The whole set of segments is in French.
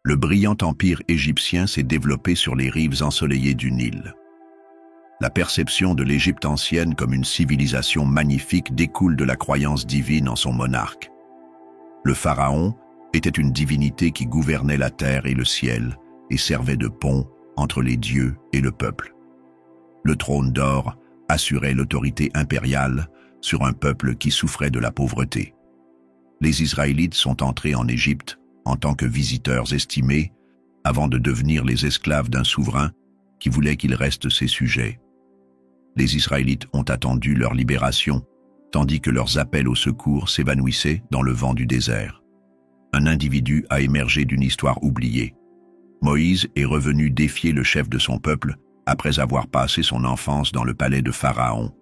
Le brillant empire égyptien s'est développé sur les rives ensoleillées du Nil. La perception de l'Égypte ancienne comme une civilisation magnifique découle de la croyance divine en son monarque. Le pharaon était une divinité qui gouvernait la terre et le ciel et servait de pont entre les dieux et le peuple. Le trône d'or assurait l'autorité impériale sur un peuple qui souffrait de la pauvreté. Les Israélites sont entrés en Égypte en tant que visiteurs estimés avant de devenir les esclaves d'un souverain qui voulait qu'ils restent ses sujets. Les Israélites ont attendu leur libération, tandis que leurs appels au secours s'évanouissaient dans le vent du désert. Un individu a émergé d'une histoire oubliée. Moïse est revenu défier le chef de son peuple après avoir passé son enfance dans le palais de Pharaon.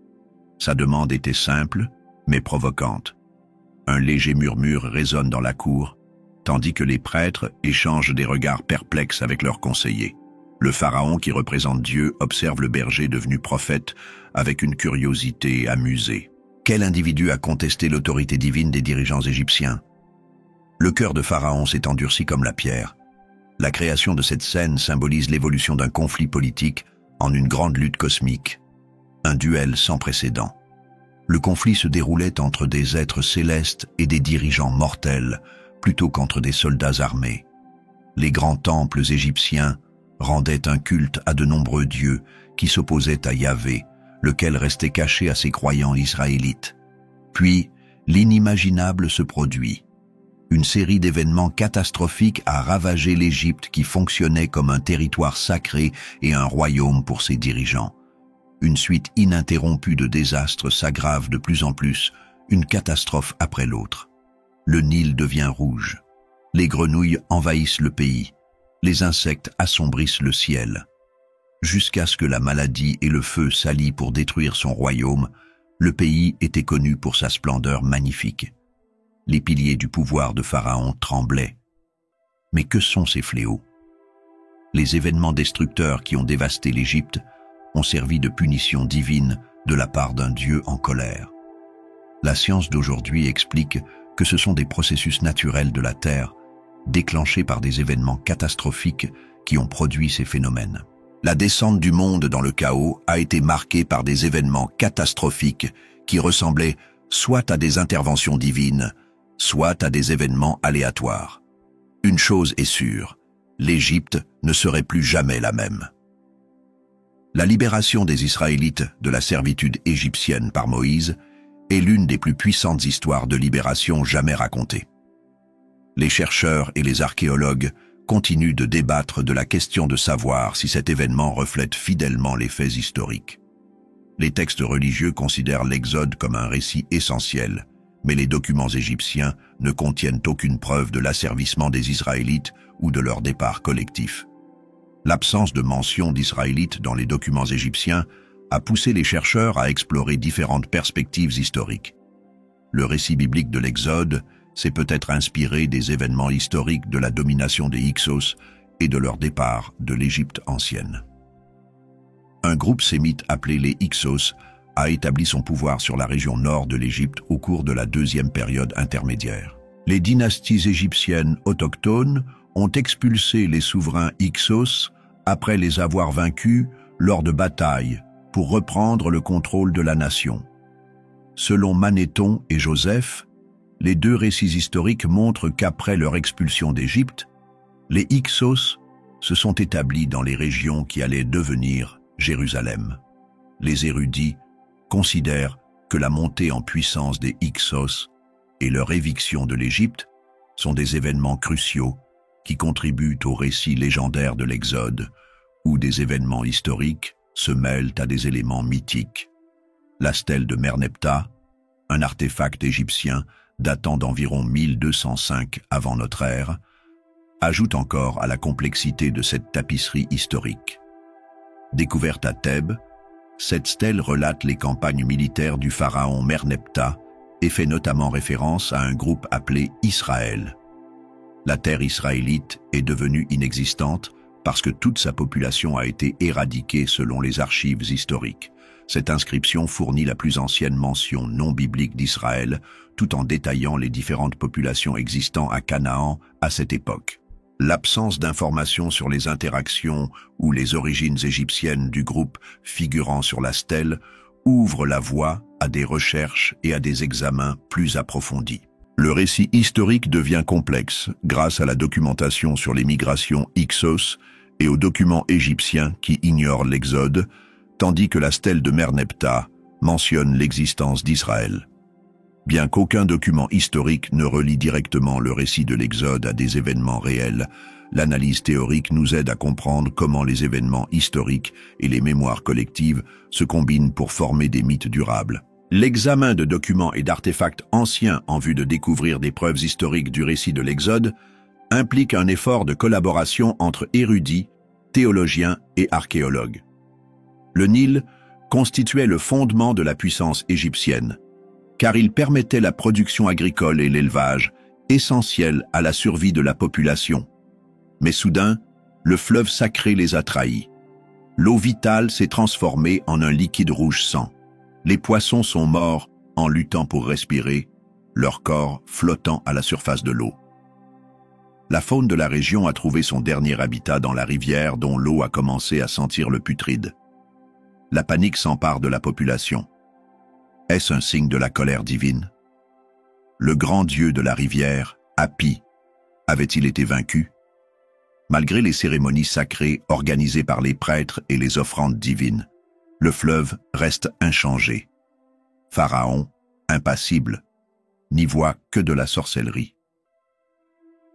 Sa demande était simple, mais provocante. Un léger murmure résonne dans la cour, tandis que les prêtres échangent des regards perplexes avec leurs conseillers. Le pharaon qui représente Dieu observe le berger devenu prophète avec une curiosité amusée. Quel individu a contesté l'autorité divine des dirigeants égyptiens? Le cœur de Pharaon s'est endurci comme la pierre. La création de cette scène symbolise l'évolution d'un conflit politique en une grande lutte cosmique, un duel sans précédent. Le conflit se déroulait entre des êtres célestes et des dirigeants mortels, plutôt qu'entre des soldats armés. Les grands temples égyptiens rendaient un culte à de nombreux dieux qui s'opposaient à Yahvé, lequel restait caché à ses croyants israélites. Puis, l'inimaginable se produit. Une série d'événements catastrophiques a ravagé l'Égypte qui fonctionnait comme un territoire sacré et un royaume pour ses dirigeants. Une suite ininterrompue de désastres s'aggrave de plus en plus, une catastrophe après l'autre. Le Nil devient rouge. Les grenouilles envahissent le pays. Les insectes assombrissent le ciel. Jusqu'à ce que la maladie et le feu s'allient pour détruire son royaume, le pays était connu pour sa splendeur magnifique. Les piliers du pouvoir de Pharaon tremblaient. Mais que sont ces fléaux? Les événements destructeurs qui ont dévasté l'Égypte ont servi de punition divine de la part d'un Dieu en colère. La science d'aujourd'hui explique que ce sont des processus naturels de la Terre, déclenchés par des événements catastrophiques qui ont produit ces phénomènes. La descente du monde dans le chaos a été marquée par des événements catastrophiques qui ressemblaient soit à des interventions divines, soit à des événements aléatoires. Une chose est sûre, l'Égypte ne serait plus jamais la même. La libération des Israélites de la servitude égyptienne par Moïse est l'une des plus puissantes histoires de libération jamais racontées. Les chercheurs et les archéologues continuent de débattre de la question de savoir si cet événement reflète fidèlement les faits historiques. Les textes religieux considèrent l'Exode comme un récit essentiel, mais les documents égyptiens ne contiennent aucune preuve de l'asservissement des Israélites ou de leur départ collectif. L'absence de mention d'Israélites dans les documents égyptiens a poussé les chercheurs à explorer différentes perspectives historiques. Le récit biblique de l'Exode s'est peut-être inspiré des événements historiques de la domination des Hyksos et de leur départ de l'Égypte ancienne. Un groupe sémite appelé les Hyksos a établi son pouvoir sur la région nord de l'Égypte au cours de la deuxième période intermédiaire. Les dynasties égyptiennes autochtones ont expulsé les souverains Hyksos après les avoir vaincus lors de batailles pour reprendre le contrôle de la nation. Selon Manéthon et Joseph, les deux récits historiques montrent qu'après leur expulsion d'Égypte, les Hyksos se sont établis dans les régions qui allaient devenir Jérusalem. Les érudits considèrent que la montée en puissance des Hyksos et leur éviction de l'Égypte sont des événements cruciaux qui contribuent au récit légendaire de l'Exode, où des événements historiques se mêlent à des éléments mythiques. La stèle de Merneptah, un artefact égyptien datant d'environ 1205 avant notre ère, ajoute encore à la complexité de cette tapisserie historique. Découverte à Thèbes, cette stèle relate les campagnes militaires du pharaon Merneptah et fait notamment référence à un groupe appelé Israël. La terre israélite est devenue inexistante parce que toute sa population a été éradiquée selon les archives historiques. Cette inscription fournit la plus ancienne mention non biblique d'Israël, tout en détaillant les différentes populations existant à Canaan à cette époque. L'absence d'informations sur les interactions ou les origines égyptiennes du groupe figurant sur la stèle ouvre la voie à des recherches et à des examens plus approfondis. Le récit historique devient complexe grâce à la documentation sur les migrations Hyksos et aux documents égyptiens qui ignorent l'Exode, tandis que la stèle de Merneptah mentionne l'existence d'Israël. Bien qu'aucun document historique ne relie directement le récit de l'Exode à des événements réels, l'analyse théorique nous aide à comprendre comment les événements historiques et les mémoires collectives se combinent pour former des mythes durables. L'examen de documents et d'artefacts anciens en vue de découvrir des preuves historiques du récit de l'Exode implique un effort de collaboration entre érudits, théologiens et archéologues. Le Nil constituait le fondement de la puissance égyptienne, car il permettait la production agricole et l'élevage, essentiels à la survie de la population. Mais soudain, le fleuve sacré les a trahis. L'eau vitale s'est transformée en un liquide rouge sang. Les poissons sont morts en luttant pour respirer, leur corps flottant à la surface de l'eau. La faune de la région a trouvé son dernier habitat dans la rivière dont l'eau a commencé à sentir le putride. La panique s'empare de la population. Est-ce un signe de la colère divine? Le grand dieu de la rivière, Hapi, avait-il été vaincu? Malgré les cérémonies sacrées organisées par les prêtres et les offrandes divines, le fleuve reste inchangé. Pharaon, impassible, n'y voit que de la sorcellerie.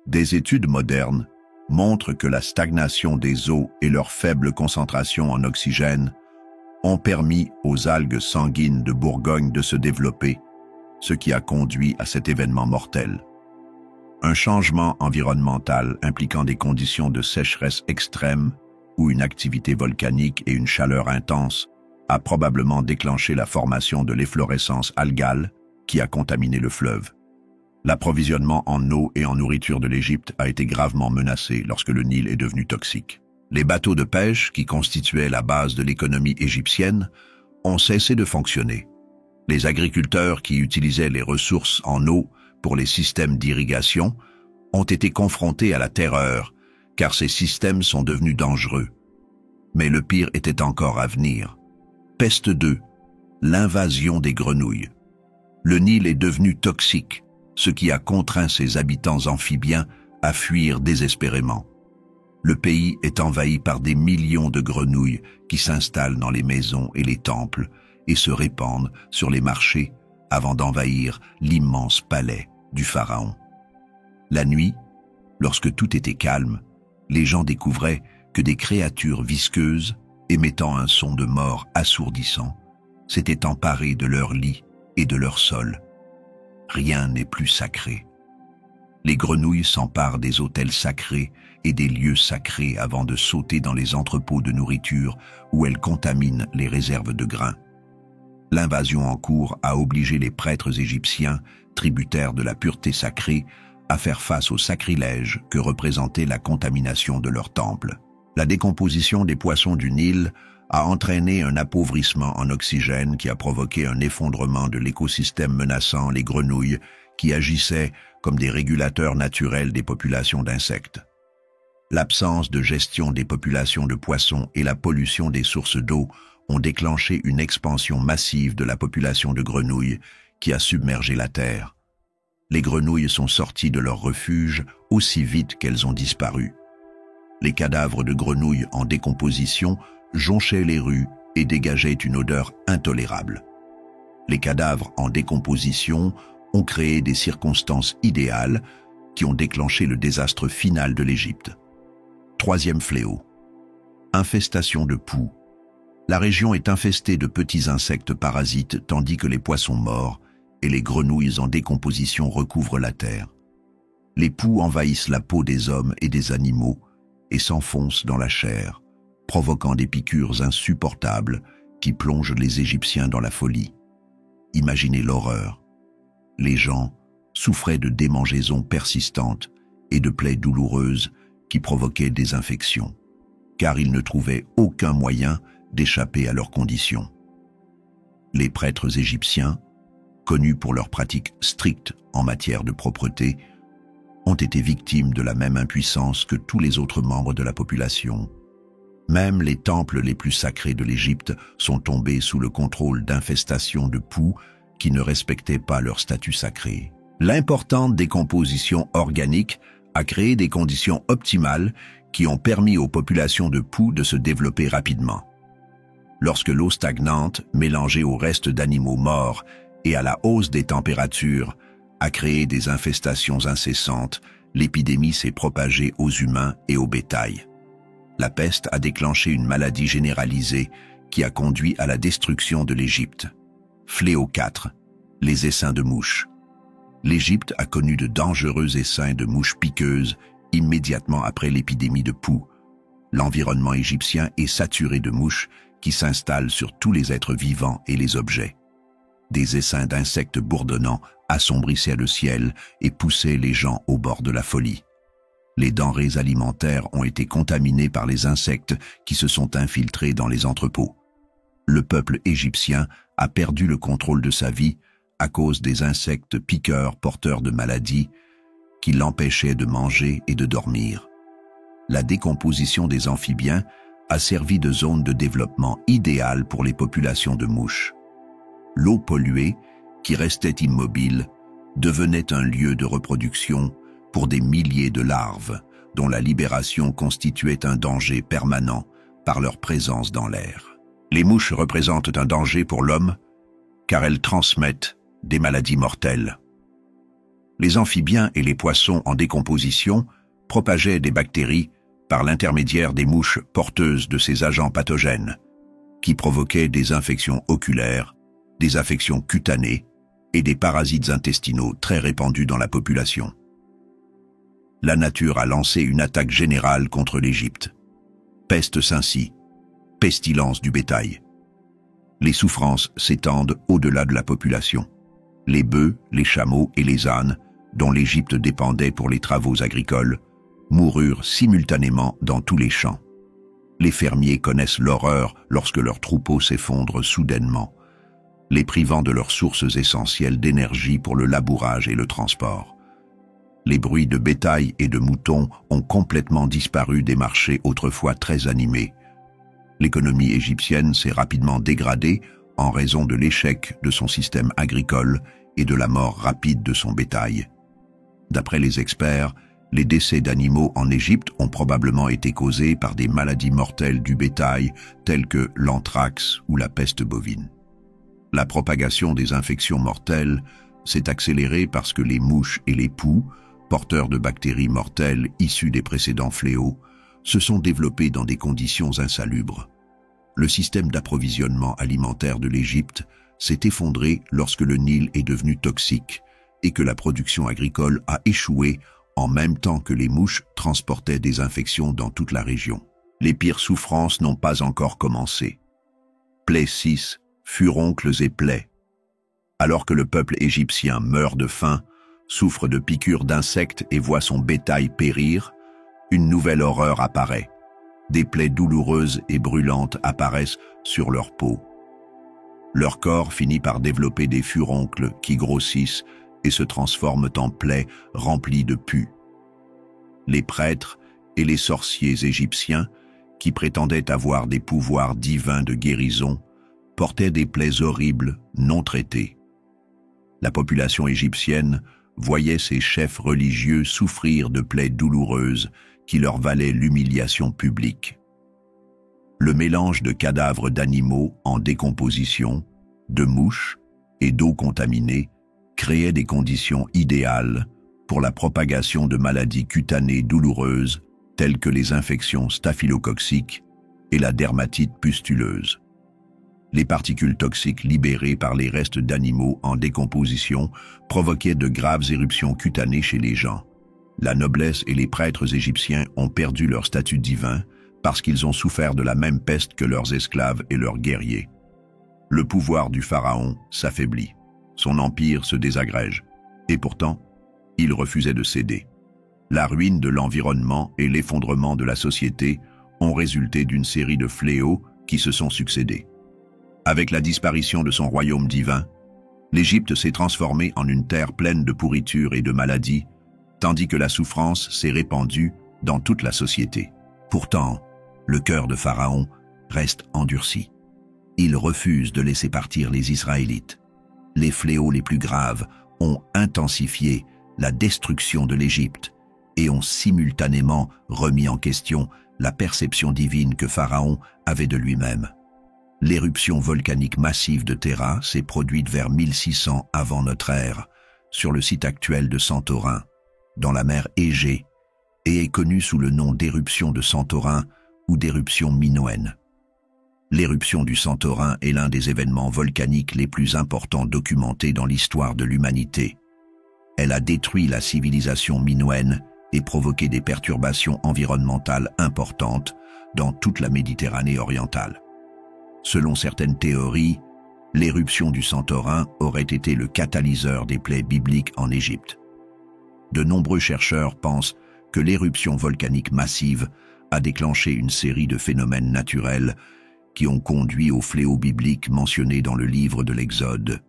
Des études modernes montrent que la stagnation des eaux et leur faible concentration en oxygène ont permis aux algues sanguines de Bourgogne de se développer, ce qui a conduit à cet événement mortel. Un changement environnemental impliquant des conditions de sécheresse extrême ou une activité volcanique et une chaleur intense a probablement déclenché la formation de l'efflorescence algale qui a contaminé le fleuve. L'approvisionnement en eau et en nourriture de l'Égypte a été gravement menacé lorsque le Nil est devenu toxique. Les bateaux de pêche, qui constituaient la base de l'économie égyptienne, ont cessé de fonctionner. Les agriculteurs qui utilisaient les ressources en eau pour les systèmes d'irrigation ont été confrontés à la terreur, car ces systèmes sont devenus dangereux. Mais le pire était encore à venir. Peste 2, l'invasion des grenouilles. Le Nil est devenu toxique, ce qui a contraint ses habitants amphibiens à fuir désespérément. Le pays est envahi par des millions de grenouilles qui s'installent dans les maisons et les temples et se répandent sur les marchés avant d'envahir l'immense palais du pharaon. La nuit, lorsque tout était calme, les gens découvraient que des créatures visqueuses, émettant un son de mort assourdissant, s'étaient emparées de leurs lits et de leur sol. Rien n'est plus sacré. Les grenouilles s'emparent des autels sacrés et des lieux sacrés avant de sauter dans les entrepôts de nourriture où elles contaminent les réserves de grains. L'invasion en cours a obligé les prêtres égyptiens, tributaires de la pureté sacrée, à faire face au sacrilège que représentait la contamination de leur temple. La décomposition des poissons du Nil a entraîné un appauvrissement en oxygène qui a provoqué un effondrement de l'écosystème menaçant les grenouilles qui agissaient comme des régulateurs naturels des populations d'insectes. L'absence de gestion des populations de poissons et la pollution des sources d'eau ont déclenché une expansion massive de la population de grenouilles qui a submergé la terre. Les grenouilles sont sorties de leur refuge aussi vite qu'elles ont disparu. Les cadavres de grenouilles en décomposition jonchaient les rues et dégageaient une odeur intolérable. Les cadavres en décomposition ont créé des circonstances idéales qui ont déclenché le désastre final de l'Égypte. Troisième fléau. Infestation de poux. La région est infestée de petits insectes parasites tandis que les poissons morts et les grenouilles en décomposition recouvrent la terre. Les poux envahissent la peau des hommes et des animaux et s'enfoncent dans la chair, provoquant des piqûres insupportables qui plongent les Égyptiens dans la folie. Imaginez l'horreur. Les gens souffraient de démangeaisons persistantes et de plaies douloureuses qui provoquaient des infections, car ils ne trouvaient aucun moyen d'échapper à leurs conditions. Les prêtres égyptiens, connus pour leurs pratiques strictes en matière de propreté, ont été victimes de la même impuissance que tous les autres membres de la population. Même les temples les plus sacrés de l'Égypte sont tombés sous le contrôle d'infestations de poux qui ne respectaient pas leur statut sacré. L'importante décomposition organique a créé des conditions optimales qui ont permis aux populations de poux de se développer rapidement. Lorsque l'eau stagnante, mélangée au reste d'animaux morts et à la hausse des températures, a créé des infestations incessantes, l'épidémie s'est propagée aux humains et au bétail. La peste a déclenché une maladie généralisée qui a conduit à la destruction de l'Égypte. Fléau 4. Les essaims de mouches. L'Égypte a connu de dangereux essaims de mouches piqueuses immédiatement après l'épidémie de poux. L'environnement égyptien est saturé de mouches qui s'installent sur tous les êtres vivants et les objets. Des essaims d'insectes bourdonnants assombrissaient le ciel et poussaient les gens au bord de la folie. Les denrées alimentaires ont été contaminées par les insectes qui se sont infiltrés dans les entrepôts. Le peuple égyptien a perdu le contrôle de sa vie à cause des insectes piqueurs porteurs de maladies qui l'empêchaient de manger et de dormir. La décomposition des amphibiens a servi de zone de développement idéale pour les populations de mouches. L'eau polluée, qui restait immobile, devenait un lieu de reproduction pour des milliers de larves, dont la libération constituait un danger permanent par leur présence dans l'air. Les mouches représentent un danger pour l'homme, car elles transmettent des maladies mortelles. Les amphibiens et les poissons en décomposition propageaient des bactéries par l'intermédiaire des mouches porteuses de ces agents pathogènes, qui provoquaient des infections oculaires, des affections cutanées et des parasites intestinaux très répandus dans la population. La nature a lancé une attaque générale contre l'Égypte. Peste Cincy, pestilence du bétail. Les souffrances s'étendent au-delà de la population. Les bœufs, les chameaux et les ânes, dont l'Égypte dépendait pour les travaux agricoles, moururent simultanément dans tous les champs. Les fermiers connaissent l'horreur lorsque leurs troupeaux s'effondrent soudainement, les privant de leurs sources essentielles d'énergie pour le labourage et le transport. Les bruits de bétail et de moutons ont complètement disparu des marchés autrefois très animés. L'économie égyptienne s'est rapidement dégradée en raison de l'échec de son système agricole et de la mort rapide de son bétail. D'après les experts, les décès d'animaux en Égypte ont probablement été causés par des maladies mortelles du bétail telles que l'anthrax ou la peste bovine. La propagation des infections mortelles s'est accélérée parce que les mouches et les poux, porteurs de bactéries mortelles issues des précédents fléaux, se sont développés dans des conditions insalubres. Le système d'approvisionnement alimentaire de l'Égypte s'est effondré lorsque le Nil est devenu toxique et que la production agricole a échoué en même temps que les mouches transportaient des infections dans toute la région. Les pires souffrances n'ont pas encore commencé. Plaie 6, furoncles et plaies. Alors que le peuple égyptien meurt de faim, souffre de piqûres d'insectes et voit son bétail périr, une nouvelle horreur apparaît. Des plaies douloureuses et brûlantes apparaissent sur leur peau. Leur corps finit par développer des furoncles qui grossissent et se transforment en plaies remplies de pus. Les prêtres et les sorciers égyptiens, qui prétendaient avoir des pouvoirs divins de guérison, portaient des plaies horribles non traitées. La population égyptienne voyait ses chefs religieux souffrir de plaies douloureuses qui leur valaient l'humiliation publique. Le mélange de cadavres d'animaux en décomposition, de mouches et d'eau contaminée créait des conditions idéales pour la propagation de maladies cutanées douloureuses telles que les infections staphylococciques et la dermatite pustuleuse. Les particules toxiques libérées par les restes d'animaux en décomposition provoquaient de graves éruptions cutanées chez les gens. La noblesse et les prêtres égyptiens ont perdu leur statut divin parce qu'ils ont souffert de la même peste que leurs esclaves et leurs guerriers. Le pouvoir du pharaon s'affaiblit, son empire se désagrège, et pourtant, il refusait de céder. La ruine de l'environnement et l'effondrement de la société ont résulté d'une série de fléaux qui se sont succédés. Avec la disparition de son royaume divin, l'Égypte s'est transformée en une terre pleine de pourriture et de maladies, tandis que la souffrance s'est répandue dans toute la société. Pourtant, le cœur de Pharaon reste endurci. Il refuse de laisser partir les Israélites. Les fléaux les plus graves ont intensifié la destruction de l'Égypte et ont simultanément remis en question la perception divine que Pharaon avait de lui-même. L'éruption volcanique massive de Terra s'est produite vers 1600 avant notre ère, sur le site actuel de Santorin, dans la mer Égée, et est connue sous le nom d'éruption de Santorin ou d'éruption minoenne. L'éruption du Santorin est l'un des événements volcaniques les plus importants documentés dans l'histoire de l'humanité. Elle a détruit la civilisation minoenne et provoqué des perturbations environnementales importantes dans toute la Méditerranée orientale. Selon certaines théories, l'éruption du Santorin aurait été le catalyseur des plaies bibliques en Égypte. De nombreux chercheurs pensent que l'éruption volcanique massive a déclenché une série de phénomènes naturels qui ont conduit au fléau biblique mentionné dans le livre de l'Exode.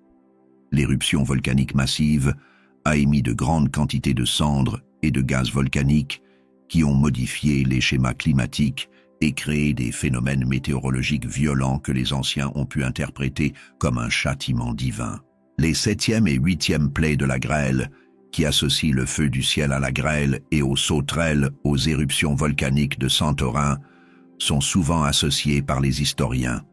L'éruption volcanique massive a émis de grandes quantités de cendres et de gaz volcaniques qui ont modifié les schémas climatiques et créé des phénomènes météorologiques violents que les anciens ont pu interpréter comme un châtiment divin. Les 7e et 8e plaies de la grêle, qui associent le feu du ciel à la grêle et aux sauterelles aux éruptions volcaniques de Santorin, sont souvent associées par les historiens.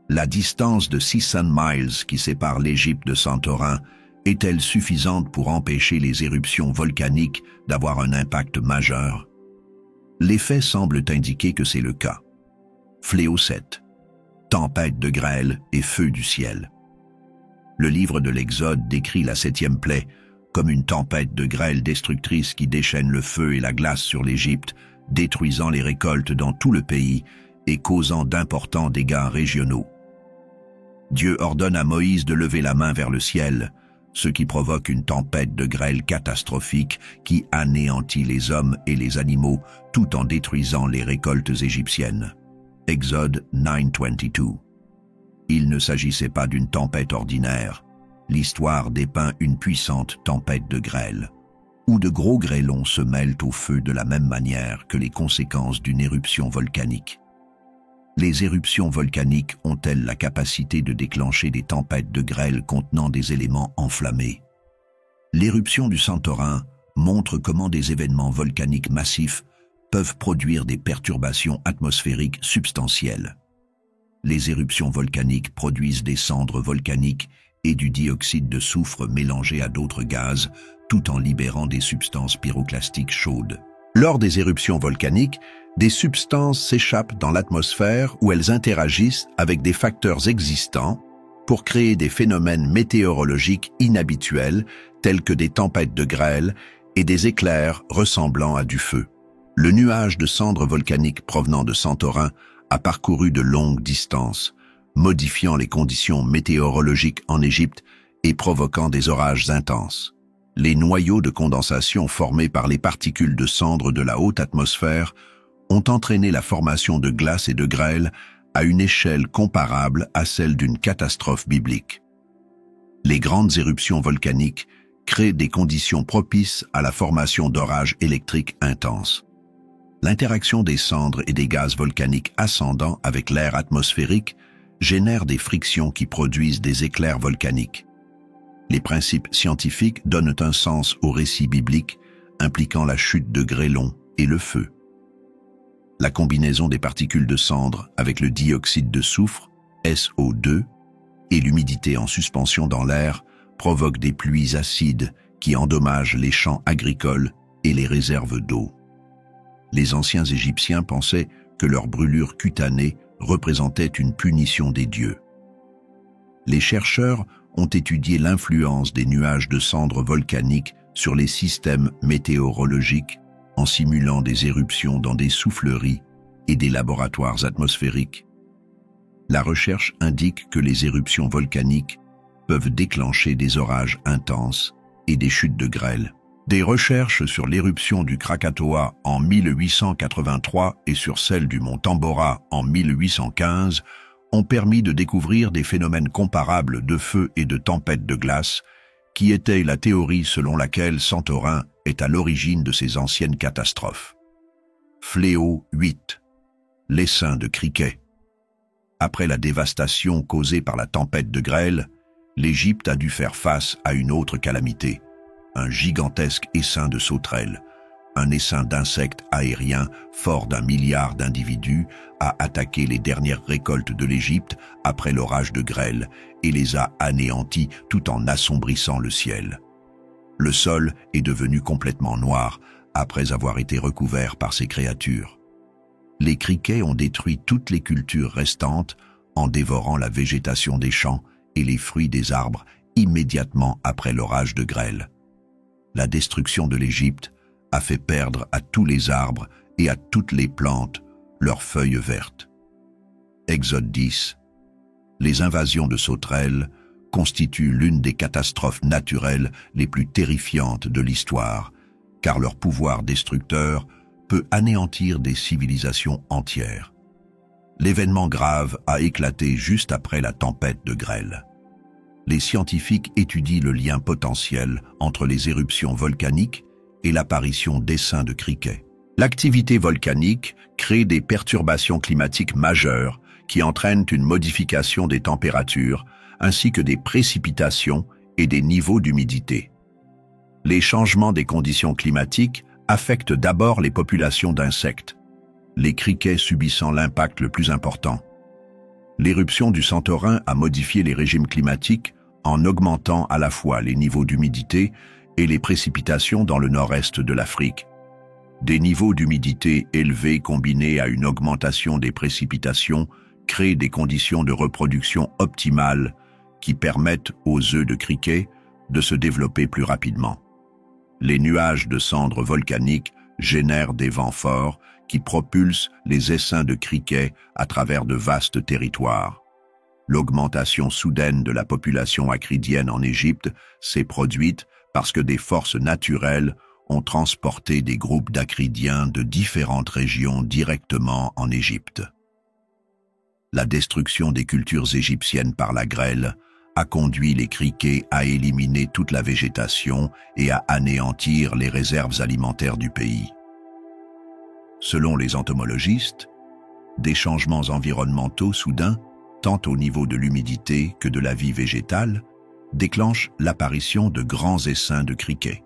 La distance de 600 miles qui sépare l'Égypte de Santorin est-elle suffisante pour empêcher les éruptions volcaniques d'avoir un impact majeur? Les faits semblent indiquer que c'est le cas. Fléau 7, tempête de grêle et feu du ciel. Le livre de l'Exode décrit la 7e plaie comme une tempête de grêle destructrice qui déchaîne le feu et la glace sur l'Égypte, détruisant les récoltes dans tout le pays et causant d'importants dégâts régionaux. Dieu ordonne à Moïse de lever la main vers le ciel, ce qui provoque une tempête de grêle catastrophique qui anéantit les hommes et les animaux tout en détruisant les récoltes égyptiennes. Exode 9:22. Il ne s'agissait pas d'une tempête ordinaire. L'histoire dépeint une puissante tempête de grêle, où de gros grêlons se mêlent au feu de la même manière que les conséquences d'une éruption volcanique. Les éruptions volcaniques ont-elles la capacité de déclencher des tempêtes de grêle contenant des éléments enflammés? L'éruption du Santorin montre comment des événements volcaniques massifs peuvent produire des perturbations atmosphériques substantielles. Les éruptions volcaniques produisent des cendres volcaniques et du dioxyde de soufre mélangé à d'autres gaz, tout en libérant des substances pyroclastiques chaudes. Lors des éruptions volcaniques, des substances s'échappent dans l'atmosphère où elles interagissent avec des facteurs existants pour créer des phénomènes météorologiques inhabituels tels que des tempêtes de grêle et des éclairs ressemblant à du feu. Le nuage de cendres volcaniques provenant de Santorin a parcouru de longues distances, modifiant les conditions météorologiques en Égypte et provoquant des orages intenses. Les noyaux de condensation formés par les particules de cendres de la haute atmosphère ont entraîné la formation de glace et de grêle à une échelle comparable à celle d'une catastrophe biblique. Les grandes éruptions volcaniques créent des conditions propices à la formation d'orages électriques intenses. L'interaction des cendres et des gaz volcaniques ascendants avec l'air atmosphérique génère des frictions qui produisent des éclairs volcaniques. Les principes scientifiques donnent un sens au récit biblique impliquant la chute de grêlons et le feu. La combinaison des particules de cendre avec le dioxyde de soufre, SO2, et l'humidité en suspension dans l'air provoque des pluies acides qui endommagent les champs agricoles et les réserves d'eau. Les anciens Égyptiens pensaient que leur brûlure cutanée représentait une punition des dieux. Les chercheurs ont étudié l'influence des nuages de cendres volcaniques sur les systèmes météorologiques en simulant des éruptions dans des souffleries et des laboratoires atmosphériques. La recherche indique que les éruptions volcaniques peuvent déclencher des orages intenses et des chutes de grêle. Des recherches sur l'éruption du Krakatoa en 1883 et sur celle du mont Tambora en 1815 ont permis de découvrir des phénomènes comparables de feu et de tempêtes de glace, qui étaient la théorie selon laquelle Santorin est à l'origine de ces anciennes catastrophes. Fléau 8. L'essaim de criquets. Après la dévastation causée par la tempête de grêle, l'Égypte a dû faire face à une autre calamité, un gigantesque essaim de sauterelles. Un essaim d'insectes aériens fort d'1 milliard d'individus a attaqué les dernières récoltes de l'Égypte après l'orage de grêle et les a anéantis tout en assombrissant le ciel. Le sol est devenu complètement noir après avoir été recouvert par ces créatures. Les criquets ont détruit toutes les cultures restantes en dévorant la végétation des champs et les fruits des arbres immédiatement après l'orage de grêle. La destruction de l'Égypte a fait perdre à tous les arbres et à toutes les plantes leurs feuilles vertes. Exode 10. Les invasions de sauterelles constituent l'une des catastrophes naturelles les plus terrifiantes de l'histoire, car leur pouvoir destructeur peut anéantir des civilisations entières. L'événement grave a éclaté juste après la tempête de grêle. Les scientifiques étudient le lien potentiel entre les éruptions volcaniques et l'apparition d'essaims de criquets. L'activité volcanique crée des perturbations climatiques majeures qui entraînent une modification des températures ainsi que des précipitations et des niveaux d'humidité. Les changements des conditions climatiques affectent d'abord les populations d'insectes, les criquets subissant l'impact le plus important. L'éruption du Santorin a modifié les régimes climatiques en augmentant à la fois les niveaux d'humidité et les précipitations dans le nord-est de l'Afrique. Des niveaux d'humidité élevés combinés à une augmentation des précipitations créent des conditions de reproduction optimales qui permettent aux œufs de criquets de se développer plus rapidement. Les nuages de cendres volcaniques génèrent des vents forts qui propulsent les essaims de criquets à travers de vastes territoires. L'augmentation soudaine de la population acridienne en Égypte s'est produite parce que des forces naturelles ont transporté des groupes d'acridiens de différentes régions directement en Égypte. La destruction des cultures égyptiennes par la grêle a conduit les criquets à éliminer toute la végétation et à anéantir les réserves alimentaires du pays. Selon les entomologistes, des changements environnementaux soudains, tant au niveau de l'humidité que de la vie végétale, déclenche l'apparition de grands essaims de criquets.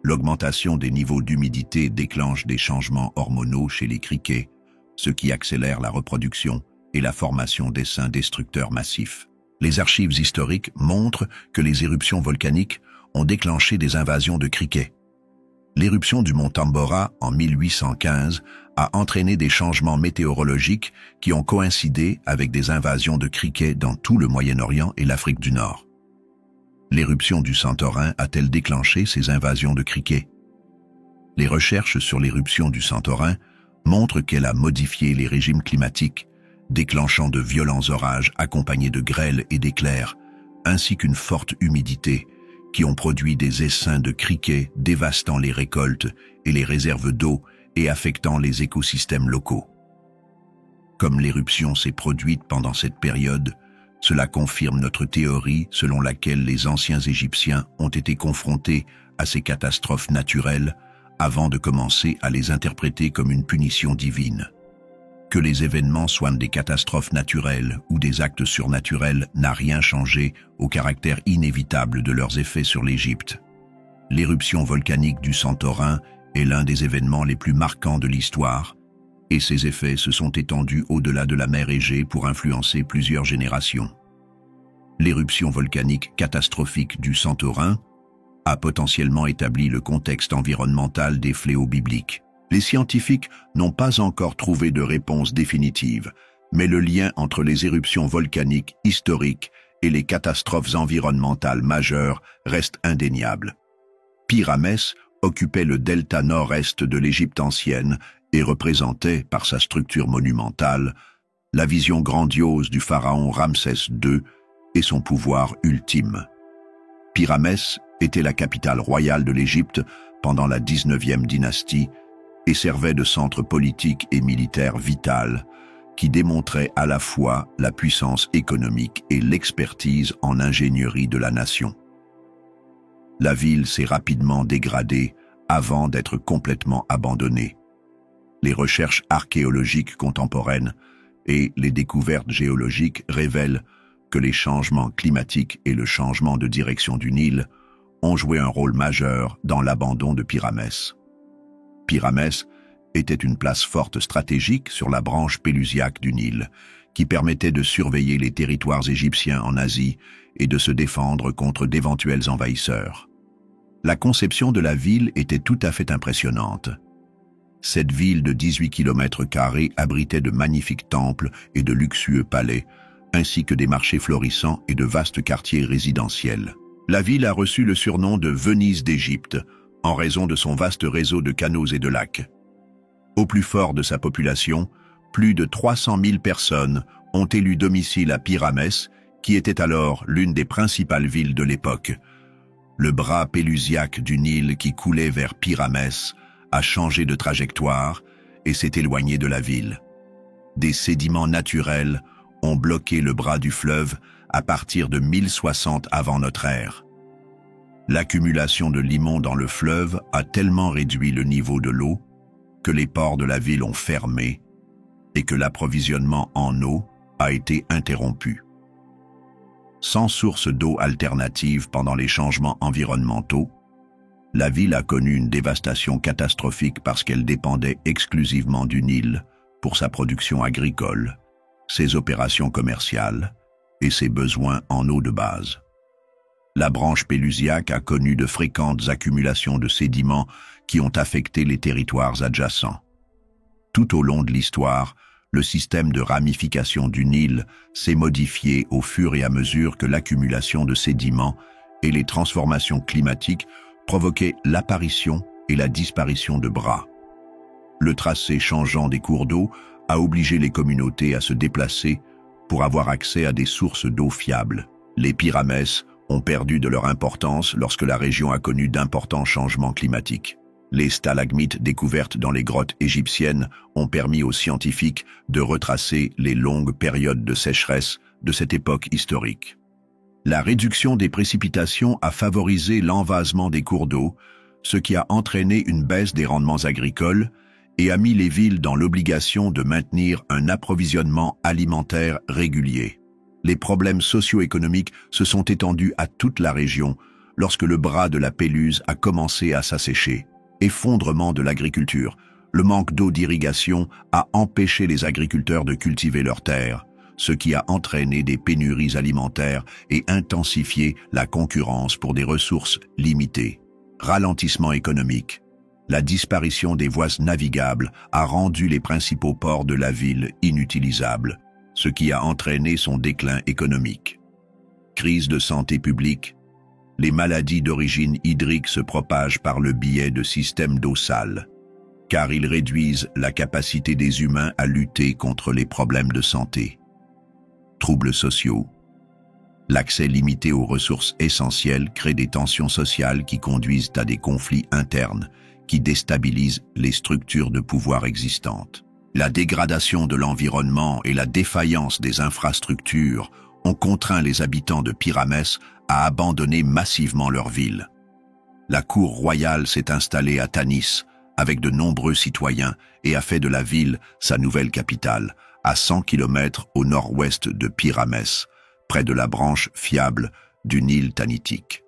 L'augmentation des niveaux d'humidité déclenche des changements hormonaux chez les criquets, ce qui accélère la reproduction et la formation d'essaims destructeurs massifs. Les archives historiques montrent que les éruptions volcaniques ont déclenché des invasions de criquets. L'éruption du mont Tambora en 1815 a entraîné des changements météorologiques qui ont coïncidé avec des invasions de criquets dans tout le Moyen-Orient et l'Afrique du Nord. L'éruption du Santorin a-t-elle déclenché ces invasions de criquets? Les recherches sur l'éruption du Santorin montrent qu'elle a modifié les régimes climatiques, déclenchant de violents orages accompagnés de grêles et d'éclairs, ainsi qu'une forte humidité, qui ont produit des essaims de criquets dévastant les récoltes et les réserves d'eau et affectant les écosystèmes locaux. Comme l'éruption s'est produite pendant cette période, cela confirme notre théorie selon laquelle les anciens Égyptiens ont été confrontés à ces catastrophes naturelles avant de commencer à les interpréter comme une punition divine. Que les événements soient des catastrophes naturelles ou des actes surnaturels n'a rien changé au caractère inévitable de leurs effets sur l'Égypte. L'éruption volcanique du Santorin est l'un des événements les plus marquants de l'histoire, et ses effets se sont étendus au-delà de la mer Égée pour influencer plusieurs générations. L'éruption volcanique catastrophique du Santorin a potentiellement établi le contexte environnemental des fléaux bibliques. Les scientifiques n'ont pas encore trouvé de réponse définitive, mais le lien entre les éruptions volcaniques historiques et les catastrophes environnementales majeures reste indéniable. Pyramès occupait le delta nord-est de l'Égypte ancienne et représentait, par sa structure monumentale, la vision grandiose du pharaon Ramsès II et son pouvoir ultime. Pyramès était la capitale royale de l'Égypte pendant la 19e dynastie et servait de centre politique et militaire vital qui démontrait à la fois la puissance économique et l'expertise en ingénierie de la nation. La ville s'est rapidement dégradée avant d'être complètement abandonnée. Les recherches archéologiques contemporaines et les découvertes géologiques révèlent que les changements climatiques et le changement de direction du Nil ont joué un rôle majeur dans l'abandon de Pyramès. Pyramès était une place forte stratégique sur la branche pélusiaque du Nil, qui permettait de surveiller les territoires égyptiens en Asie et de se défendre contre d'éventuels envahisseurs. La conception de la ville était tout à fait impressionnante. Cette ville de 18 km² abritait de magnifiques temples et de luxueux palais, ainsi que des marchés florissants et de vastes quartiers résidentiels. La ville a reçu le surnom de Venise d'Égypte, en raison de son vaste réseau de canaux et de lacs. Au plus fort de sa population, plus de 300 000 personnes ont élu domicile à Pyramès, qui était alors l'une des principales villes de l'époque. Le bras pélusiaque du Nil qui coulait vers Pyramès a changé de trajectoire et s'est éloigné de la ville. Des sédiments naturels ont bloqué le bras du fleuve à partir de 1060 avant notre ère. L'accumulation de limon dans le fleuve a tellement réduit le niveau de l'eau que les ports de la ville ont fermé et que l'approvisionnement en eau a été interrompu. Sans source d'eau alternative pendant les changements environnementaux, la ville a connu une dévastation catastrophique parce qu'elle dépendait exclusivement du Nil pour sa production agricole, ses opérations commerciales et ses besoins en eau de base. La branche pélusiaque a connu de fréquentes accumulations de sédiments qui ont affecté les territoires adjacents. Tout au long de l'histoire, le système de ramification du Nil s'est modifié au fur et à mesure que l'accumulation de sédiments et les transformations climatiques provoquaient l'apparition et la disparition de bras. Le tracé changeant des cours d'eau a obligé les communautés à se déplacer pour avoir accès à des sources d'eau fiables. Les Pyramès ont perdu de leur importance lorsque la région a connu d'importants changements climatiques. Les stalagmites découvertes dans les grottes égyptiennes ont permis aux scientifiques de retracer les longues périodes de sécheresse de cette époque historique. La réduction des précipitations a favorisé l'envasement des cours d'eau, ce qui a entraîné une baisse des rendements agricoles et a mis les villes dans l'obligation de maintenir un approvisionnement alimentaire régulier. Les problèmes socio-économiques se sont étendus à toute la région lorsque le bras de la Péluse a commencé à s'assécher. Effondrement de l'agriculture. Le manque d'eau d'irrigation a empêché les agriculteurs de cultiver leurs terres, ce qui a entraîné des pénuries alimentaires et intensifié la concurrence pour des ressources limitées. Ralentissement économique. La disparition des voies navigables a rendu les principaux ports de la ville inutilisables, ce qui a entraîné son déclin économique. Crise de santé publique. Les maladies d'origine hydrique se propagent par le biais de systèmes d'eau sale, car ils réduisent la capacité des humains à lutter contre les problèmes de santé. Troubles sociaux. L'accès limité aux ressources essentielles crée des tensions sociales qui conduisent à des conflits internes qui déstabilisent les structures de pouvoir existantes. La dégradation de l'environnement et la défaillance des infrastructures ont contraint les habitants de Pyramès à abandonner massivement leur ville. La cour royale s'est installée à Tanis avec de nombreux citoyens et a fait de la ville sa nouvelle capitale, à 100 km au nord-ouest de Pyramès, près de la branche fiable du Nil tanitique.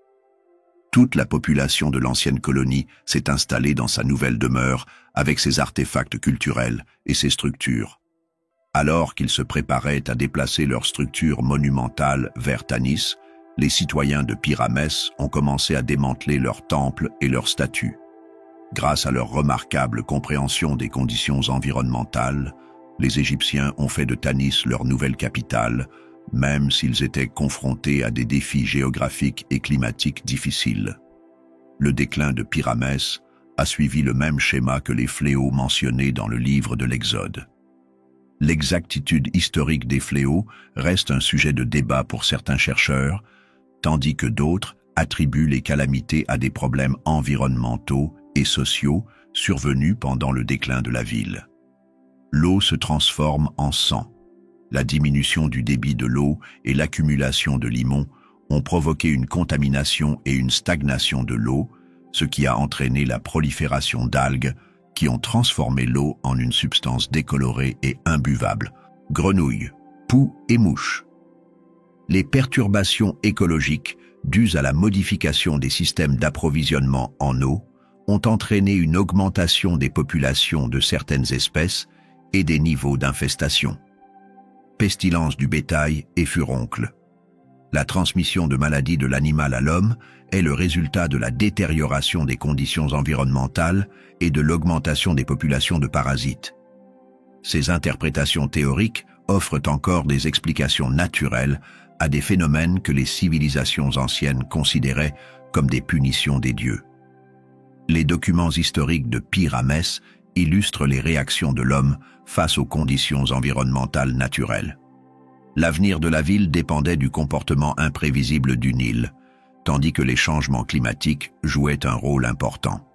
Toute la population de l'ancienne colonie s'est installée dans sa nouvelle demeure avec ses artefacts culturels et ses structures. Alors qu'ils se préparaient à déplacer leurs structures monumentales vers Tanis, les citoyens de Pyramès ont commencé à démanteler leurs temples et leurs statues. Grâce à leur remarquable compréhension des conditions environnementales, les Égyptiens ont fait de Tanis leur nouvelle capitale, même s'ils étaient confrontés à des défis géographiques et climatiques difficiles. Le déclin de Pyramès a suivi le même schéma que les fléaux mentionnés dans le livre de l'Exode. L'exactitude historique des fléaux reste un sujet de débat pour certains chercheurs, tandis que d'autres attribuent les calamités à des problèmes environnementaux et sociaux survenus pendant le déclin de la ville. L'eau se transforme en sang. La diminution du débit de l'eau et l'accumulation de limon ont provoqué une contamination et une stagnation de l'eau, ce qui a entraîné la prolifération d'algues qui ont transformé l'eau en une substance décolorée et imbuvable. Grenouilles, poux et mouches. Les perturbations écologiques dues à la modification des systèmes d'approvisionnement en eau ont entraîné une augmentation des populations de certaines espèces et des niveaux d'infestation. Pestilence du bétail et furoncle. La transmission de maladies de l'animal à l'homme est le résultat de la détérioration des conditions environnementales et de l'augmentation des populations de parasites. Ces interprétations théoriques offrent encore des explications naturelles à des phénomènes que les civilisations anciennes considéraient comme des punitions des dieux. Les documents historiques de Pi-Ramès illustrent les réactions de l'homme face aux conditions environnementales naturelles. L'avenir de la ville dépendait du comportement imprévisible du Nil, tandis que les changements climatiques jouaient un rôle important.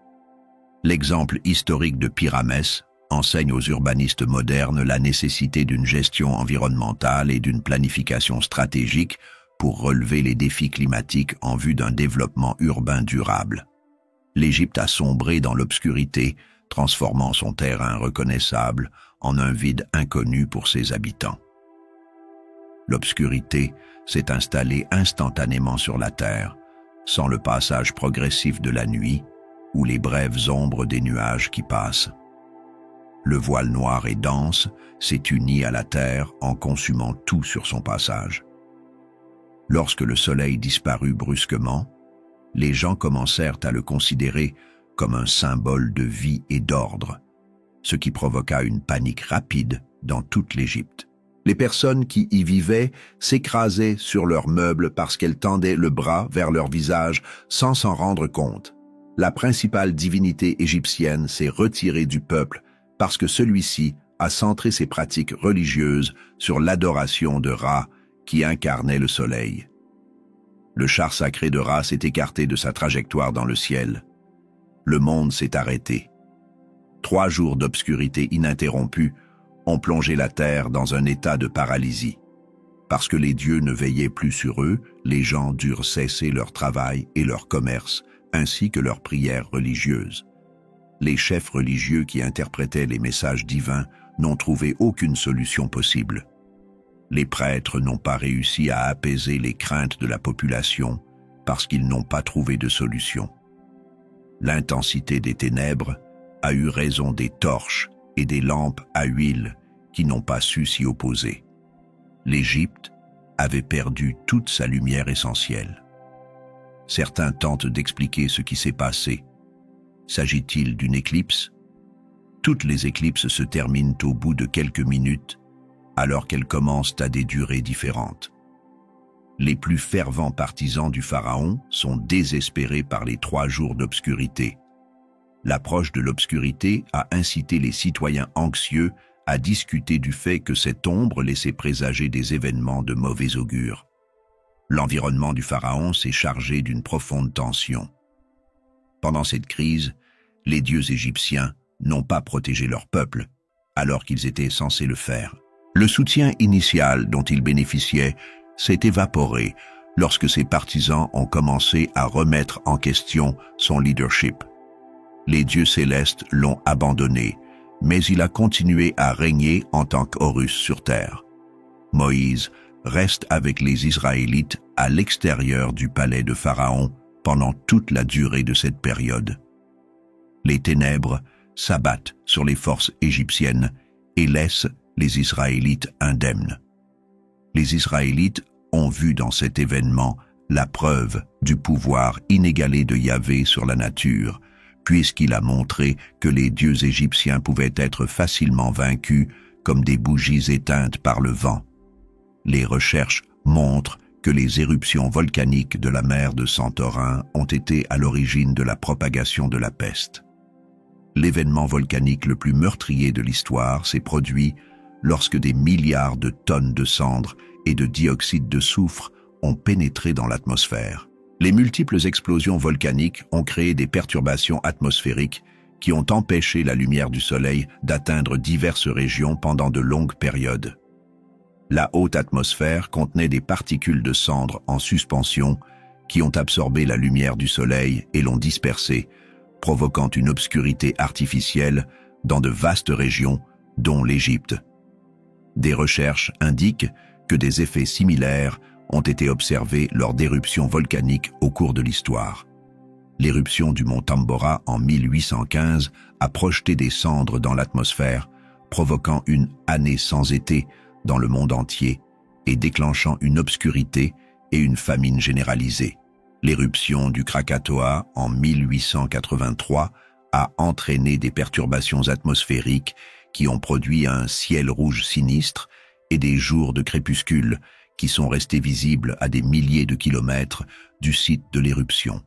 L'exemple historique de Pi-Ramès enseigne aux urbanistes modernes la nécessité d'une gestion environnementale et d'une planification stratégique pour relever les défis climatiques en vue d'un développement urbain durable. L'Égypte a sombré dans l'obscurité, transformant son terrain reconnaissable en un vide inconnu pour ses habitants. L'obscurité s'est installée instantanément sur la terre, sans le passage progressif de la nuit ou les brèves ombres des nuages qui passent. Le voile noir et dense s'est uni à la terre en consumant tout sur son passage. Lorsque le soleil disparut brusquement, les gens commencèrent à le considérer comme un symbole de vie et d'ordre, ce qui provoqua une panique rapide dans toute l'Égypte. Les personnes qui y vivaient s'écrasaient sur leurs meubles parce qu'elles tendaient le bras vers leur visage sans s'en rendre compte. La principale divinité égyptienne s'est retirée du peuple parce que celui-ci a centré ses pratiques religieuses sur l'adoration de Ra qui incarnait le soleil. Le char sacré de Ra s'est écarté de sa trajectoire dans le ciel. Le monde s'est arrêté. 3 jours d'obscurité ininterrompue ont plongé la terre dans un état de paralysie. Parce que les dieux ne veillaient plus sur eux, les gens durent cesser leur travail et leur commerce, ainsi que leurs prières religieuses. Les chefs religieux qui interprétaient les messages divins n'ont trouvé aucune solution possible. Les prêtres n'ont pas réussi à apaiser les craintes de la population parce qu'ils n'ont pas trouvé de solution. L'intensité des ténèbres a eu raison des torches et des lampes à huile qui n'ont pas su s'y opposer. L'Égypte avait perdu toute sa lumière essentielle. Certains tentent d'expliquer ce qui s'est passé. S'agit-il d'une éclipse? Toutes les éclipses se terminent au bout de quelques minutes, alors qu'elles commencent à des durées différentes. Les plus fervents partisans du pharaon sont désespérés par les 3 jours d'obscurité. L'approche de l'obscurité a incité les citoyens anxieux à discuter du fait que cette ombre laissait présager des événements de mauvais augure. L'environnement du pharaon s'est chargé d'une profonde tension. Pendant cette crise, les dieux égyptiens n'ont pas protégé leur peuple, alors qu'ils étaient censés le faire. Le soutien initial dont ils bénéficiaient s'est évaporé lorsque ses partisans ont commencé à remettre en question son leadership. Les dieux célestes l'ont abandonné, mais il a continué à régner en tant qu'Horus sur terre. Moïse reste avec les Israélites à l'extérieur du palais de Pharaon pendant toute la durée de cette période. Les ténèbres s'abattent sur les forces égyptiennes et laissent les Israélites indemnes. Les Israélites ont vu dans cet événement la preuve du pouvoir inégalé de Yahvé sur la nature, puisqu'il a montré que les dieux égyptiens pouvaient être facilement vaincus comme des bougies éteintes par le vent. Les recherches montrent que les éruptions volcaniques de la mer de Santorin ont été à l'origine de la propagation de la peste. L'événement volcanique le plus meurtrier de l'histoire s'est produit lorsque des milliards de tonnes de cendres et de dioxyde de soufre ont pénétré dans l'atmosphère. Les multiples explosions volcaniques ont créé des perturbations atmosphériques qui ont empêché la lumière du soleil d'atteindre diverses régions pendant de longues périodes. La haute atmosphère contenait des particules de cendres en suspension qui ont absorbé la lumière du soleil et l'ont dispersée, provoquant une obscurité artificielle dans de vastes régions, dont l'Égypte. Des recherches indiquent que des effets similaires ont été observés lors d'éruptions volcaniques au cours de l'histoire. L'éruption du mont Tambora en 1815 a projeté des cendres dans l'atmosphère, provoquant une année sans été dans le monde entier et déclenchant une obscurité et une famine généralisée. L'éruption du Krakatoa en 1883 a entraîné des perturbations atmosphériques qui ont produit un ciel rouge sinistre et des jours de crépuscule qui sont restés visibles à des milliers de kilomètres du site de l'éruption.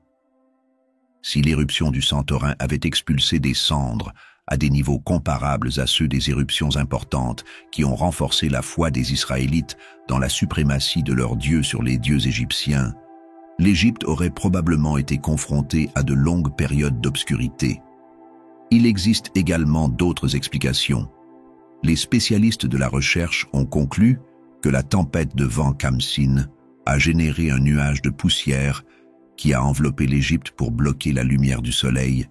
Si l'éruption du Santorin avait expulsé des cendres à des niveaux comparables à ceux des éruptions importantes qui ont renforcé la foi des Israélites dans la suprématie de leur Dieu sur les dieux égyptiens, l'Égypte aurait probablement été confrontée à de longues périodes d'obscurité. Il existe également d'autres explications. Les spécialistes de la recherche ont conclu que la tempête de vent Khamsin a généré un nuage de poussière qui a enveloppé l'Égypte pour bloquer la lumière du soleil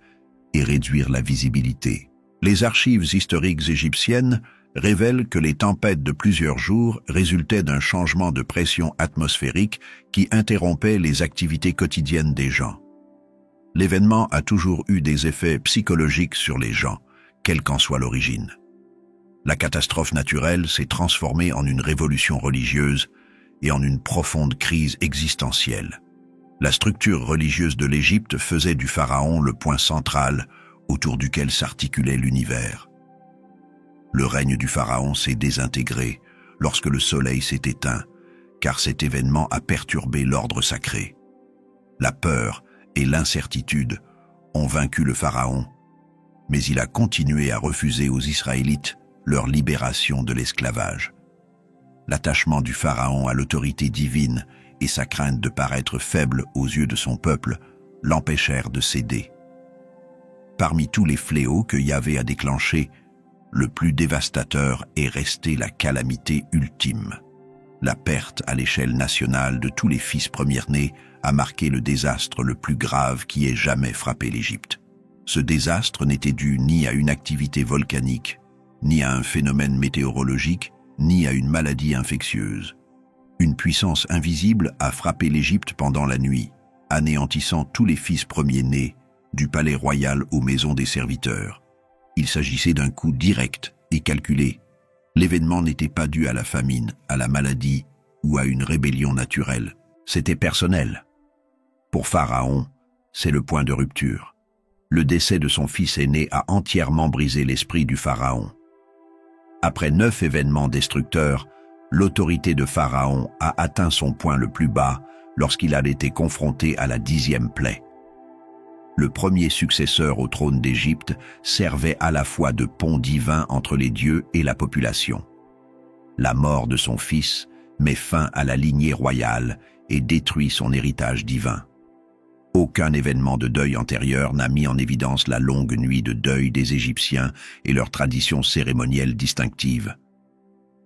et réduire la visibilité. Les archives historiques égyptiennes révèlent que les tempêtes de plusieurs jours résultaient d'un changement de pression atmosphérique qui interrompait les activités quotidiennes des gens. L'événement a toujours eu des effets psychologiques sur les gens, quelle qu'en soit l'origine. La catastrophe naturelle s'est transformée en une révolution religieuse et en une profonde crise existentielle. La structure religieuse de l'Égypte faisait du pharaon le point central autour duquel s'articulait l'univers. Le règne du pharaon s'est désintégré lorsque le soleil s'est éteint, car cet événement a perturbé l'ordre sacré. La peur et l'incertitude ont vaincu le pharaon, mais il a continué à refuser aux Israélites leur libération de l'esclavage. L'attachement du pharaon à l'autorité divine et sa crainte de paraître faible aux yeux de son peuple l'empêchèrent de céder. Parmi tous les fléaux que Yahvé a déclenchés, le plus dévastateur est resté la calamité ultime. La perte à l'échelle nationale de tous les fils premiers-nés a marqué le désastre le plus grave qui ait jamais frappé l'Égypte. Ce désastre n'était dû ni à une activité volcanique, ni à un phénomène météorologique, ni à une maladie infectieuse. Une puissance invisible a frappé l'Égypte pendant la nuit, anéantissant tous les fils premiers-nés, du palais royal aux maisons des serviteurs. Il s'agissait d'un coup direct et calculé. L'événement n'était pas dû à la famine, à la maladie ou à une rébellion naturelle. C'était personnel. Pour Pharaon, c'est le point de rupture. Le décès de son fils aîné a entièrement brisé l'esprit du Pharaon. Après 9 événements destructeurs, l'autorité de Pharaon a atteint son point le plus bas lorsqu'il a été confronté à la 10e plaie. Le premier successeur au trône d'Égypte servait à la fois de pont divin entre les dieux et la population. La mort de son fils met fin à la lignée royale et détruit son héritage divin. Aucun événement de deuil antérieur n'a mis en évidence la longue nuit de deuil des Égyptiens et leurs traditions cérémonielles distinctives.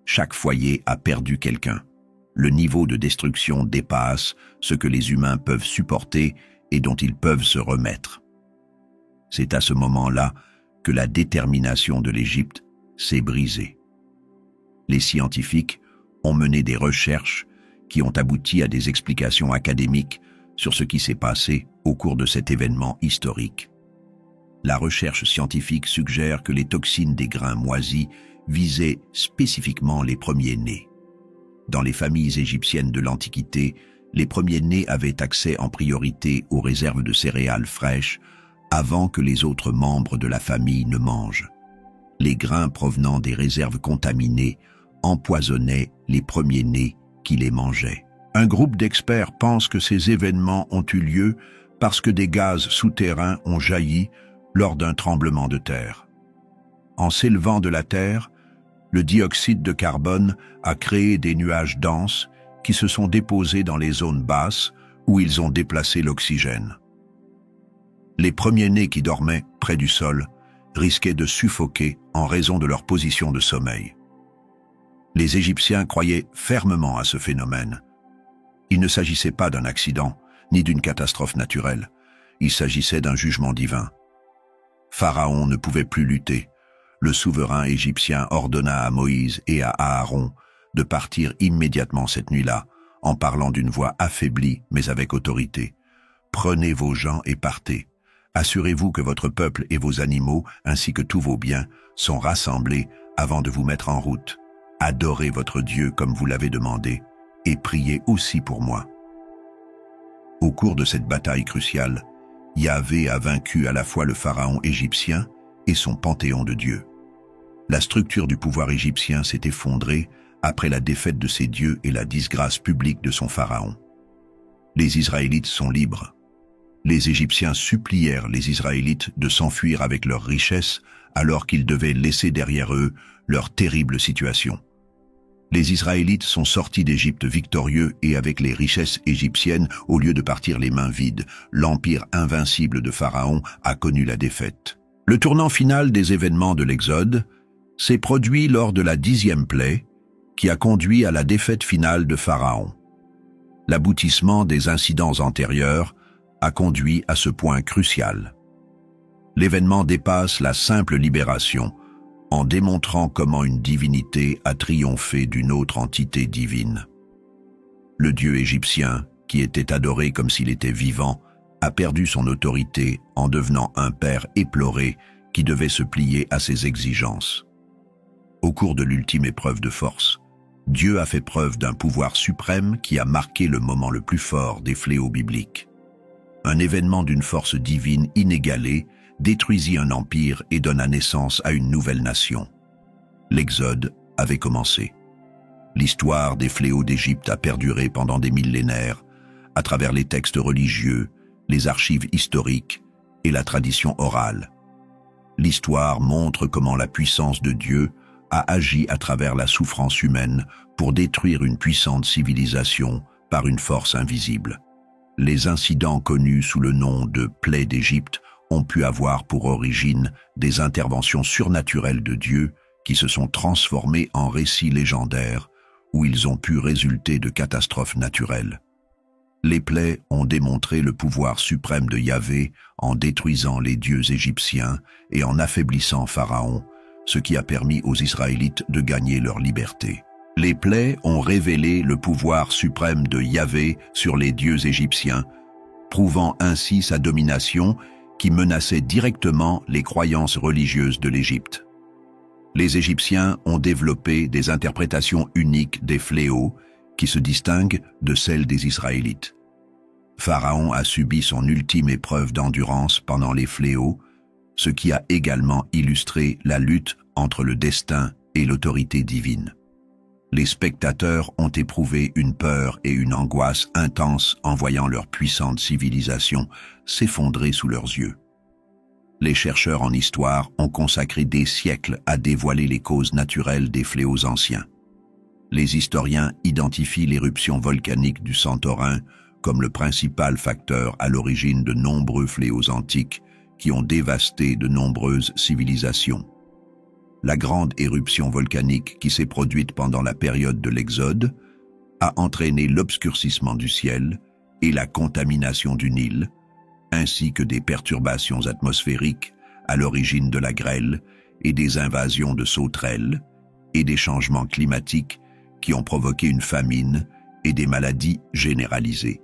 Chaque foyer a perdu quelqu'un. Le niveau de destruction dépasse ce que les humains peuvent supporter et dont ils peuvent se remettre. C'est à ce moment-là que la détermination de l'Égypte s'est brisée. Les scientifiques ont mené des recherches qui ont abouti à des explications académiques sur ce qui s'est passé au cours de cet événement historique. La recherche scientifique suggère que les toxines des grains moisis visaient spécifiquement les premiers-nés. Dans les familles égyptiennes de l'Antiquité, les premiers-nés avaient accès en priorité aux réserves de céréales fraîches avant que les autres membres de la famille ne mangent. Les grains provenant des réserves contaminées empoisonnaient les premiers-nés qui les mangeaient. Un groupe d'experts pense que ces événements ont eu lieu parce que des gaz souterrains ont jailli lors d'un tremblement de terre. En s'élevant de la terre, le dioxyde de carbone a créé des nuages denses qui se sont déposés dans les zones basses où ils ont déplacé l'oxygène. Les premiers-nés qui dormaient près du sol risquaient de suffoquer en raison de leur position de sommeil. Les Égyptiens croyaient fermement à ce phénomène. Il ne s'agissait pas d'un accident, ni d'une catastrophe naturelle. Il s'agissait d'un jugement divin. Pharaon ne pouvait plus lutter. Le souverain égyptien ordonna à Moïse et à Aaron de partir immédiatement cette nuit-là, en parlant d'une voix affaiblie mais avec autorité. « Prenez vos gens et partez. Assurez-vous que votre peuple et vos animaux, ainsi que tous vos biens, sont rassemblés avant de vous mettre en route. Adorez votre Dieu comme vous l'avez demandé, et priez aussi pour moi. » Au cours de cette bataille cruciale, Yahvé a vaincu à la fois le pharaon égyptien et son panthéon de dieux. La structure du pouvoir égyptien s'est effondrée après la défaite de ses dieux et la disgrâce publique de son pharaon. Les Israélites sont libres. Les Égyptiens supplièrent les Israélites de s'enfuir avec leurs richesses alors qu'ils devaient laisser derrière eux leur terrible situation. Les Israélites sont sortis d'Égypte victorieux et avec les richesses égyptiennes au lieu de partir les mains vides. L'empire invincible de Pharaon a connu la défaite. Le tournant final des événements de l'Exode s'est produit lors de la 10e plaie qui a conduit à la défaite finale de Pharaon. L'aboutissement des incidents antérieurs a conduit à ce point crucial. L'événement dépasse la simple libération en démontrant comment une divinité a triomphé d'une autre entité divine. Le dieu égyptien, qui était adoré comme s'il était vivant, a perdu son autorité en devenant un père éploré qui devait se plier à ses exigences. Au cours de l'ultime épreuve de force, Dieu a fait preuve d'un pouvoir suprême qui a marqué le moment le plus fort des fléaux bibliques. Un événement d'une force divine inégalée détruisit un empire et donna naissance à une nouvelle nation. L'Exode avait commencé. L'histoire des fléaux d'Égypte a perduré pendant des millénaires à travers les textes religieux, les archives historiques et la tradition orale. L'histoire montre comment la puissance de Dieu a agi à travers la souffrance humaine pour détruire une puissante civilisation par une force invisible. Les incidents connus sous le nom de plaie d'Égypte ont pu avoir pour origine des interventions surnaturelles de Dieu qui se sont transformées en récits légendaires où ils ont pu résulter de catastrophes naturelles. Les plaies ont démontré le pouvoir suprême de Yahvé en détruisant les dieux égyptiens et en affaiblissant Pharaon, ce qui a permis aux Israélites de gagner leur liberté. Les plaies ont révélé le pouvoir suprême de Yahvé sur les dieux égyptiens, prouvant ainsi sa domination qui menaçait directement les croyances religieuses de l'Égypte. Les Égyptiens ont développé des interprétations uniques des fléaux qui se distinguent de celles des Israélites. Pharaon a subi son ultime épreuve d'endurance pendant les fléaux, ce qui a également illustré la lutte entre le destin et l'autorité divine. Les spectateurs ont éprouvé une peur et une angoisse intenses en voyant leur puissante civilisation s'effondrer sous leurs yeux. Les chercheurs en histoire ont consacré des siècles à dévoiler les causes naturelles des fléaux anciens. Les historiens identifient l'éruption volcanique du Santorin comme le principal facteur à l'origine de nombreux fléaux antiques qui ont dévasté de nombreuses civilisations. La grande éruption volcanique qui s'est produite pendant la période de l'Exode a entraîné l'obscurcissement du ciel et la contamination du Nil, ainsi que des perturbations atmosphériques à l'origine de la grêle et des invasions de sauterelles et des changements climatiques qui ont provoqué une famine et des maladies généralisées.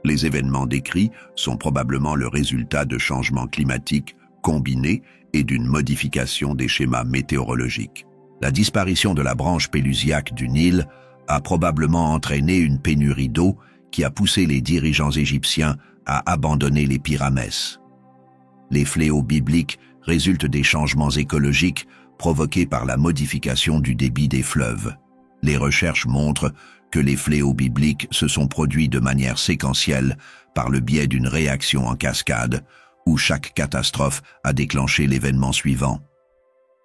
Les événements décrits sont probablement le résultat de changements climatiques combinés et d'une modification des schémas météorologiques. La disparition de la branche pélusiaque du Nil a probablement entraîné une pénurie d'eau qui a poussé les dirigeants égyptiens à abandonner les pyramès. Les fléaux bibliques résultent des changements écologiques provoqués par la modification du débit des fleuves. Les recherches montrent que les fléaux bibliques se sont produits de manière séquentielle par le biais d'une réaction en cascade, où chaque catastrophe a déclenché l'événement suivant.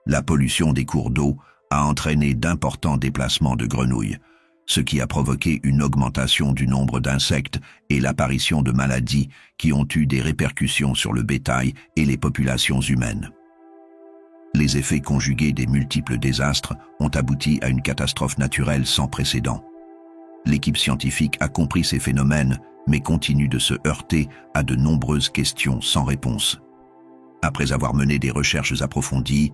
La pollution des cours d'eau a entraîné d'importants déplacements de grenouilles, ce qui a provoqué une augmentation du nombre d'insectes et l'apparition de maladies qui ont eu des répercussions sur le bétail et les populations humaines. Les effets conjugués des multiples désastres ont abouti à une catastrophe naturelle sans précédent. L'équipe scientifique a compris ces phénomènes, mais continue de se heurter à de nombreuses questions sans réponse. Après avoir mené des recherches approfondies,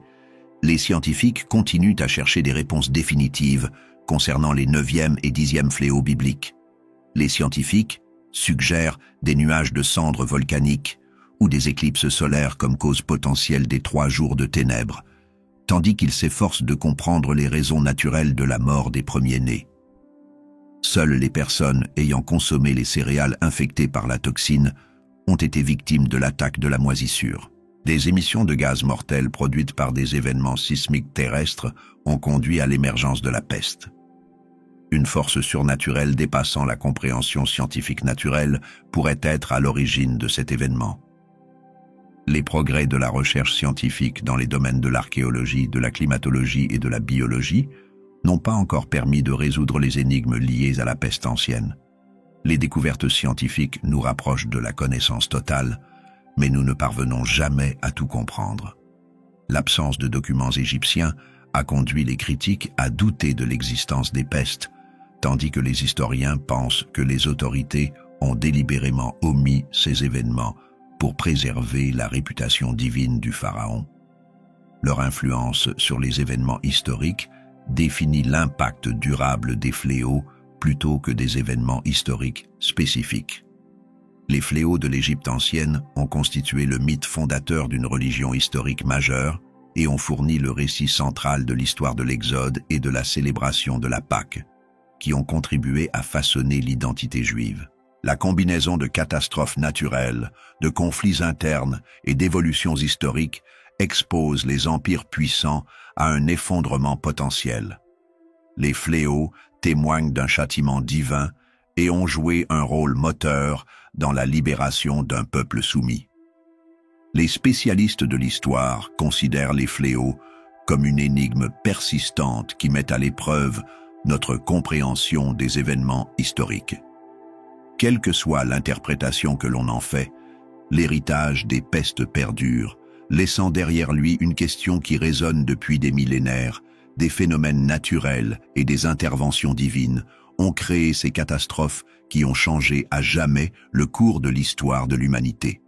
les scientifiques continuent à chercher des réponses définitives concernant les 9e et 10e fléaux bibliques. Les scientifiques suggèrent des nuages de cendres volcaniques ou des éclipses solaires comme cause potentielle des 3 jours de ténèbres, tandis qu'ils s'efforcent de comprendre les raisons naturelles de la mort des premiers-nés. Seules les personnes ayant consommé les céréales infectées par la toxine ont été victimes de l'attaque de la moisissure. Des émissions de gaz mortels produites par des événements sismiques terrestres ont conduit à l'émergence de la peste. Une force surnaturelle dépassant la compréhension scientifique naturelle pourrait être à l'origine de cet événement. Les progrès de la recherche scientifique dans les domaines de l'archéologie, de la climatologie et de la biologie n'ont pas encore permis de résoudre les énigmes liées à la peste ancienne. Les découvertes scientifiques nous rapprochent de la connaissance totale, mais nous ne parvenons jamais à tout comprendre. L'absence de documents égyptiens a conduit les critiques à douter de l'existence des pestes, tandis que les historiens pensent que les autorités ont délibérément omis ces événements pour préserver la réputation divine du pharaon. Leur influence sur les événements historiques définit l'impact durable des fléaux plutôt que des événements historiques spécifiques. Les fléaux de l'Égypte ancienne ont constitué le mythe fondateur d'une religion historique majeure et ont fourni le récit central de l'histoire de l'Exode et de la célébration de la Pâque, qui ont contribué à façonner l'identité juive. La combinaison de catastrophes naturelles, de conflits internes et d'évolutions historiques expose les empires puissants à un effondrement potentiel. Les fléaux témoignent d'un châtiment divin et ont joué un rôle moteur dans la libération d'un peuple soumis. Les spécialistes de l'histoire considèrent les fléaux comme une énigme persistante qui met à l'épreuve notre compréhension des événements historiques. Quelle que soit l'interprétation que l'on en fait, l'héritage des pestes perdure, laissant derrière lui une question qui résonne depuis des millénaires. Des phénomènes naturels et des interventions divines ont créé ces catastrophes qui ont changé à jamais le cours de l'histoire de l'humanité.